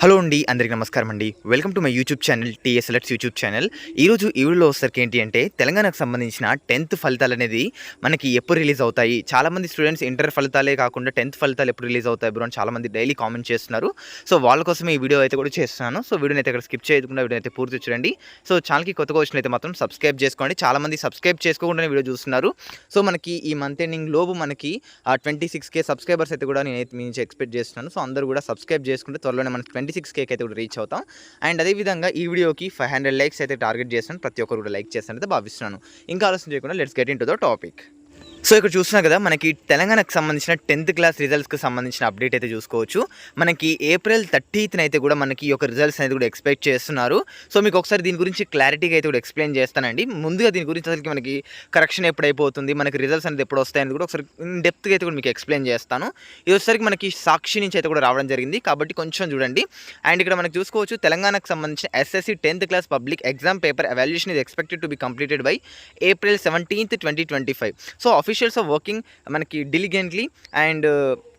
Hello అండి, అందరికీ నమస్కారం అండి. Welcome to my YouTube channel టీఎస్ఎల్ఎట్స్ యూట్యూబ్ ఛానల్. ఈరోజు ఈ వీడియోలో వచ్చేసరికి ఏంటి అంటే తెలంగాణకు సంబంధించిన 10th ఫలితాలు అనేది మనకి ఎప్పుడు రిలీజ్ అవుతాయి. చాలామంది స్టూడెంట్స్ ఇంటర్ ఫలితాలే కాకుండా 10th ఫలితాలు ఎప్పుడు రిలీజ్ అవుతాయి బ్రో అని చాలామంది డైలీ కామెంట్ చేస్తున్నారు. సో వాళ్ళ కోసమే ఈ వీడియో అయితే కూడా చేస్తున్నాను. సో వీడియోని అయితే ఇక్కడ స్కిప్ చేయకుండా వీడియో అయితే పూర్తి చూడండి. సో ఛానల్కి కొత్తగా వచ్చినట్లయితే మాత్రం సబ్స్క్రైబ్ చేసుకోండి. చాలామంది సబ్స్క్రైబ్ చేసుకోకుండానే వీడియో చూస్తున్నారు. సో మనకి ఈ మంత్ ఎండింగ్ లోపు మనకి 26K సబ్స్క్రైబర్స్ అయితే కూడా నేనైతే మీ నుంచి ఎక్స్పెక్ట్ చేస్తున్నాను. సో అందరూ కూడా సబ్స్క్రైబ్ చేసుకుంటే త్వరలోనే మనకి 26K అయితే కూడా రీచ్ అవుతాం. అండ్ అదేవిధంగా ఈ వీడియోకి 500 లైక్స్ అయితే టార్గెట్ చేస్తాను. ప్రతి ఒక్కరు కూడా లైక్ చేస్తానైతే భావిస్తున్నాను. ఇంకా ఆలస్యం చేయకుండా let's get in to the topic. So ఇక్కడ చూస్తున్నా కదా, మనకి తెలంగాణకు సంబంధించిన 10th క్లాస్ రిజల్ట్స్కి సంబంధించిన అప్డేట్ అయితే చూసుకోవచ్చు. మనకి ఏప్రిల్ 30th అయితే కూడా మనకి ఈ యొక్క రిజల్ట్స్ అనేది కూడా ఎక్స్పెక్ట్ చేస్తున్నారు. సో మీకు ఒకసారి దీని గురించి క్లారిటీగా అయితే కూడా ఎక్స్ప్లెయిన్ చేస్తానండి. ముందుగా దీని గురించి అసలు మనకి కరెక్షన్ ఎప్పుడు అయిపోతుంది, మనకి రిజల్ట్స్ అనేది ఎప్పుడు వస్తాయని కూడా ఒకసారి ఇన్ డెప్త్గా అయితే కూడా మీకు ఎక్స్ప్లెయిన్ చేస్తాను. ఇది వచ్చేసరికి మనకి సాక్షి నుంచి అయితే కూడా రావడం జరిగింది కాబట్టి కొంచెం చూడండి. అండ్ ఇక్కడ మనకి చూసుకోవచ్చు, తెలంగాణకు సంబంధించిన SSC 10th class public exam paper evaluation is expected to be completed by April 17th, 2025. So officials are working మనకి diligently and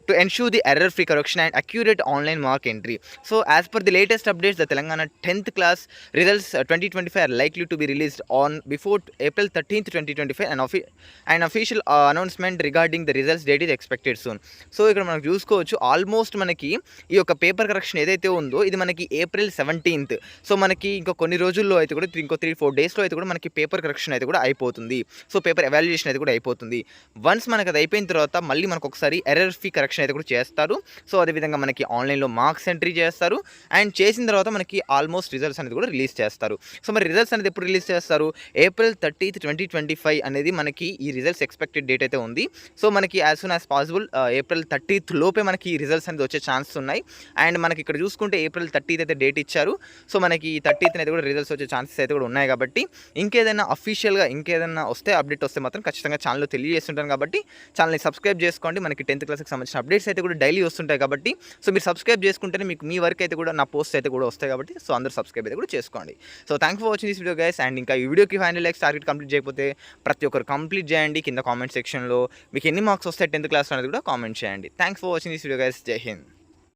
to ensure the error-free correction and accurate online mark entry. So as per the latest updates, the Telangana 10th class results 2025 are likely to be released on before April 13th, 2025 and an official announcement regarding the results date is expected soon. So ఇక్కడ మనకు చూసుకోవచ్చు, almost మనకి ఈ యొక్క paper correction ఏదైతే ఉందో ఇది మనకి ఏప్రిల్ 17th. సో మనకి ఇంకో కొన్ని రోజుల్లో అయితే కూడా ఇంకో 3-4 డేస్లో అయితే కూడా మనకి పేపర్ కరెక్షన్ అయితే కూడా అయిపోతుంది. సో పేపర్ ఎవాల్యుయేషన్ అయితే కూడా అయిపోతుంది. వన్స్ మనకి అది అయిపోయిన తర్వాత మళ్ళీ మనకు ఒకసారి ఎర్రర్ ఫ్రీ కరెక్షన్ అయితే కూడా చేస్తారు. సో అదేవిధంగా మనకి ఆన్లైన్లో మార్క్స్ ఎంట్రీ చేస్తారు. అండ్ చేసిన తర్వాత మనకి ఆల్మోస్ట్ రిజల్ట్స్ అనేది కూడా రిలీజ్ చేస్తారు. సో మరి రిజల్ట్స్ అనేది ఎప్పుడు రిలీజ్ చేస్తారు? ఏప్రిల్ 30th, 2025 అనేది మనకి ఈ రిజల్ట్స్ ఎక్స్పెక్టెడ్ డేట్ అయితే ఉంది. సో మనకి as soon as possible April 30th లోపే మనకి ఈ రిజల్ట్స్ అనేది వచ్చే ఛాన్సెస్ ఉన్నాయి. అండ్ మనకి ఇక్కడ చూసుకుంటే ఏప్రిల్ 30th అయితే డేట్ ఇచ్చారు. సో మనకి 30th అనేది కూడా రిజల్ట్స్ వచ్చే ఛాన్సెస్ అయితే కూడా ఉన్నాయి. కాబట్టి ఇంకేదైనా అఫీషియల్గా ఇంకేదైనా వస్తే అప్డేట్ వస్తే మాత్రం ఖచ్చితంగా ఛానల్లో తెలియజేస్తుంటాను. కాబట్టి ఛానల్ని సబ్స్క్రైబ్ చేసుకోండి. మనకి 10th క్లాస్కి సంబంధించిన అప్డేట్స్ అయితే కూడా డైలీ వస్తుంటాయి. కాబట్టి సో మీరు సబ్స్క్రైబ్ చేసుకుంటేనే మీకు మీ వరకు అయితే కూడా నా పోస్ట్ అయితే కూడా వస్తాయి. కాబట్టి సో అందరూ సబ్స్క్రైబ్ అయితే కూడా చేసుకోండి. So thank for watching this video guys. And ఇంకా ఈ వీడియోకి 500 లైక్స్ టార్గెట్ కంప్లీట్ చేయకపోతే ప్రతి ఒక్కరు కంప్లీట్ చేయండి. కింద కామెంట్ సెక్షన్లో మీకు ఎన్ని మార్క్స్ వస్తాయి 10th క్లాస్ అనేది కూడా కామెంట్ చేయండి. Thanks for watching this video guys. జై హింద్.